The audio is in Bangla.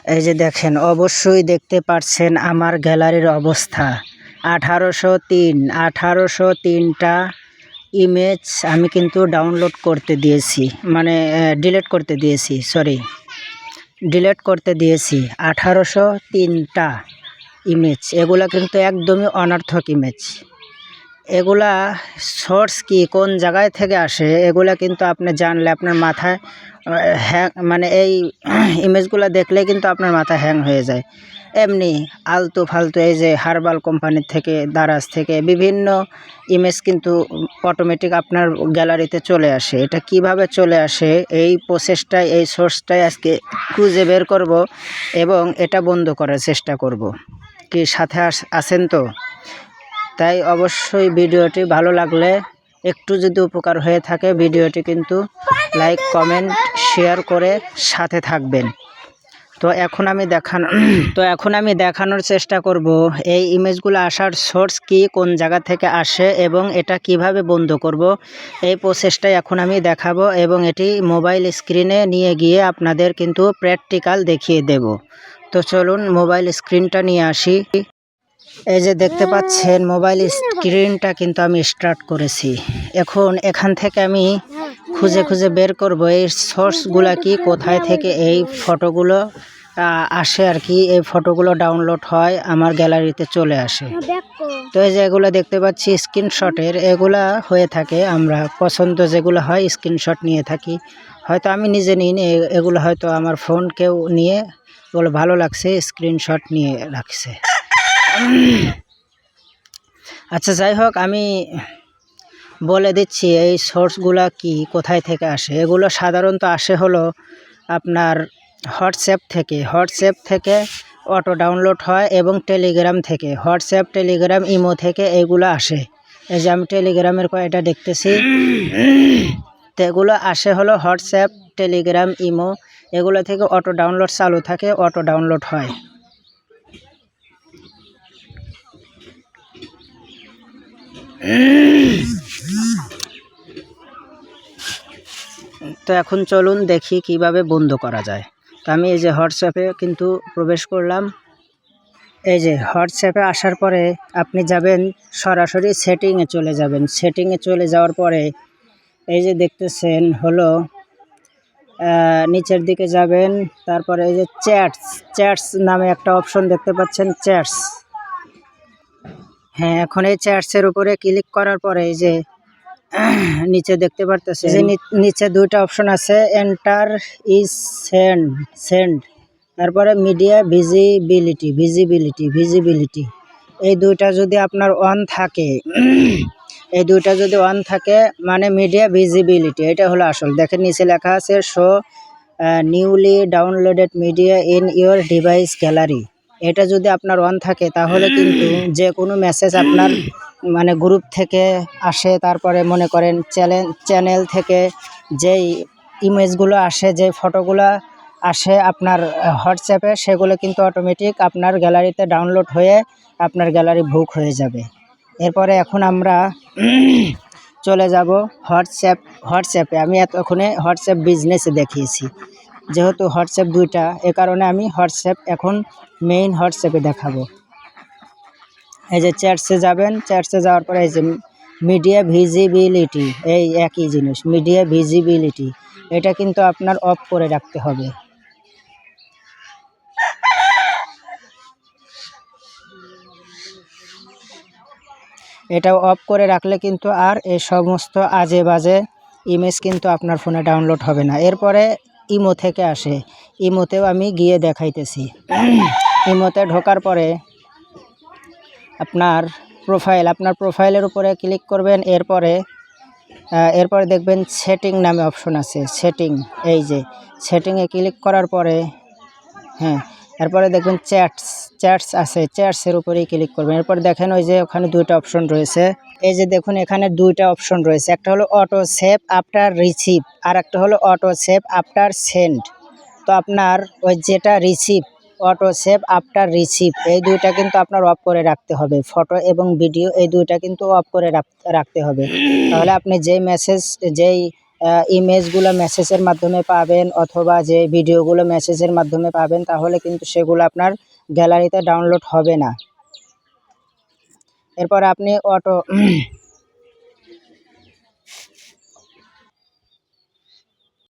এই যে দেখেন, অবশ্যই দেখতে পাচ্ছেন আমার গ্যালারির অবস্থা। 1803টা ইমেজ আমি কিন্তু ডাউনলোড করতে দিয়েছি, মানে ডিলিট করতে দিয়েছি, ডিলিট করতে দিয়েছি 1803টা ইমেজ। এগুলা কিন্তু একদমই অনর্থক ইমেজ। এগুলা সোর্স কি, কোন জায়গায় থেকে আসে, এগুলা কিন্তু আপনি জানলে আপনার মাথায় হ্যাং, মানে এই ইমেজগুলো দেখলে কিন্তু আপনার মাথা হ্যাং হয়ে যায়। এমনি আলতু ফালতু এই যে হার্বাল কোম্পানির থেকে, দারাজ থেকে বিভিন্ন ইমেজ কিন্তু অটোমেটিক আপনার গ্যালারিতে চলে আসে। এটা কিভাবে চলে আসে, এই প্রসেসটাই, এই সোর্সটাই আজকে খুঁজে বের করব এবং এটা বন্ধ করার চেষ্টা করব। কি সাথে আছেন তো? তাই অবশ্যই ভিডিওটি ভালো লাগলে, একটু যদি উপকার হয়ে থাকে, ভিডিওটি কিন্তু লাইক, কমেন্ট, শেয়ার করে সাথে থাকবেন। তো এখন আমি দেখানোর চেষ্টা করব এই ইমেজগুলো আসার সোর্স কি, কোন জায়গা থেকে আসে এবং এটা কিভাবে বন্ধ করব। এই প্রসেসটাই এখন আমি দেখাবো এবং এটি মোবাইল স্ক্রিনে নিয়ে গিয়ে আপনাদের কিন্তু প্র্যাকটিক্যাল দেখিয়ে দেব। তো চলুন মোবাইল স্ক্রিনটা নিয়ে আসি। এই যে দেখতে পাচ্ছেন, মোবাইল স্ক্রিনটা কিন্তু আমি স্টার্ট করেছি। এখন এখান থেকে আমি খুঁজে খুঁজে বের করব এই সোর্সগুলা কি, কোথায় থেকে এই ফটোগুলো আসে আর কি, এই ফটোগুলো ডাউনলোড হয় আমার গ্যালারিতে চলে আসে। তো এই যে এগুলো দেখতে পাচ্ছি স্ক্রিনশটের, এগুলা হয়ে থাকে, আমরা পছন্দ যেগুলো হয় স্ক্রিনশট নিয়ে থাকি। হয়তো আমি নিজে নিই, এগুলো হয়তো আমার ফোন কেউ নিয়ে বলে ভালো লাগছে, স্ক্রিনশট নিয়ে রাখছে। আচ্ছা, যাই হোক, আমি বলে দিচ্ছি এই সোর্সগুলা কি, কোথায় থেকে আসে। এগুলো সাধারণত আসে হলো আপনার হোয়াটসঅ্যাপ থেকে অটো ডাউনলোড হয় এবং টেলিগ্রাম থেকে, হোয়াটসঅ্যাপ, টেলিগ্রাম, ইমো থেকে এগুলো আসে। এই যে আমি টেলিগ্রামের কয়টা দেখতেছি, তো এগুলো আসে হলো হোয়াটসঅ্যাপ, টেলিগ্রাম, ইমো, এগুলো থেকে অটো ডাউনলোড চালু থাকে, অটো ডাউনলোড হয়। তো এখন চলুন দেখি কিভাবে বন্ধ করা যায়। তো আমি এই যে হোয়াটসঅ্যাপে কিন্তু প্রবেশ করলাম। এই যে হোয়াটসঅ্যাপে আসার পরে আপনি যাবেন সরাসরি সেটিংয়ে চলে যাবেন। সেটিংয়ে চলে যাওয়ার পরে এই যে দেখতেছেন হলো নিচের দিকে যাবেন, তারপরে এই যে চ্যাটস নামে একটা অপশন দেখতে পাচ্ছেন, চ্যাটস। হ্যাঁ, এখন এই চ্যাটসের উপরে ক্লিক করার পরে এই যে নিচে দেখতে পারতেছে যে নিচে দুইটা অপশন আছে, এন্টার ইজ সেন্ড, তারপরে মিডিয়া ভিজিবিলিটি। এই দুইটা যদি আপনার অন থাকে, মানে মিডিয়া ভিজিবিলিটি, এটা হলো আসল। দেখেন নিচে লেখা আছে show newly downloaded media in your device gallery. এটা যদি আপনার অন থাকে তাহলে কিন্তু যে কোনো মেসেজ আপনার মানে গ্রুপ থেকে আসে, তারপরে মনে করেন চ্যানেল থেকে যেই ইমেজগুলো আসে, যে ফটোগুলো আসে আপনার হোয়াটসঅ্যাপে, সেগুলো কিন্তু অটোমেটিক আপনার গ্যালারিতে ডাউনলোড হয়ে আপনার গ্যালারি বুক হয়ে যাবে। এরপরে এখন আমরা চলে যাব হোয়াটসঅ্যাপে। আমি এতক্ষণে হোয়াটসঅ্যাপ বিজনেসে দেখিয়েছি, যেহেতু হোয়াটসঅ্যাপ দুইটা, এ কারণে আমি হোয়াটসঅ্যাপ এখন মেইন হোয়াটসঅ্যাপে দেখাবো। এই যে চ্যাটসে যাবেন, চ্যাটসে যাওয়ার পরে এই যে মিডিয়া ভিজিবিলিটি, এই একই জিনিস, মিডিয়া ভিজিবিলিটি, এটা কিন্তু আপনার অফ করে রাখতে হবে। এটাও অফ করে রাখলে কিন্তু আর এই সমস্ত আজে বাজে ইমেজ কিন্তু আপনার ফোনে ডাউনলোড হবে না। এরপরে ইমো থেকে আসে, ইমোতেও আমি গিয়ে দেখাইতেছি। ইমোতে ঢোকার পরে আপনার প্রোফাইলের উপরে ক্লিক করবেন। এরপরে দেখবেন সেটিং নামে অপশন আছে, সেটিং। এই যে সেটিংয়ে ক্লিক করার পরে, হ্যাঁ, এরপরে দেখবেন চ্যাটস আছে, চ্যাটসের উপরেই ক্লিক করবেন। এরপর দেখেন ওই যে ওখানে দুইটা অপশন রয়েছে। এই যে দেখুন এখানে দুইটা অপশন রয়েছে, একটা হলো অটো সেভ আফটার রিসিভ, আর একটা হলো অটো সেভ আফটার সেন্ড। তো আপনার ওই যেটা receive, auto save after receive, এই দুইটা কিন্তু আপনার অফ করে রাখতে হবে। ফটো এবং ভিডিও এই দুইটা কিন্তু অফ করে রাখতে হবে। তাহলে আপনি যেই মেসেজ, যেই ইমেজগুলো মেসেজের মাধ্যমে পাবেন অথবা যে ভিডিওগুলো মেসেজের মাধ্যমে পাবেন, তাহলে কিন্তু সেগুলো আপনার গ্যালারিতে ডাউনলোড হবে না। এরপর আপনি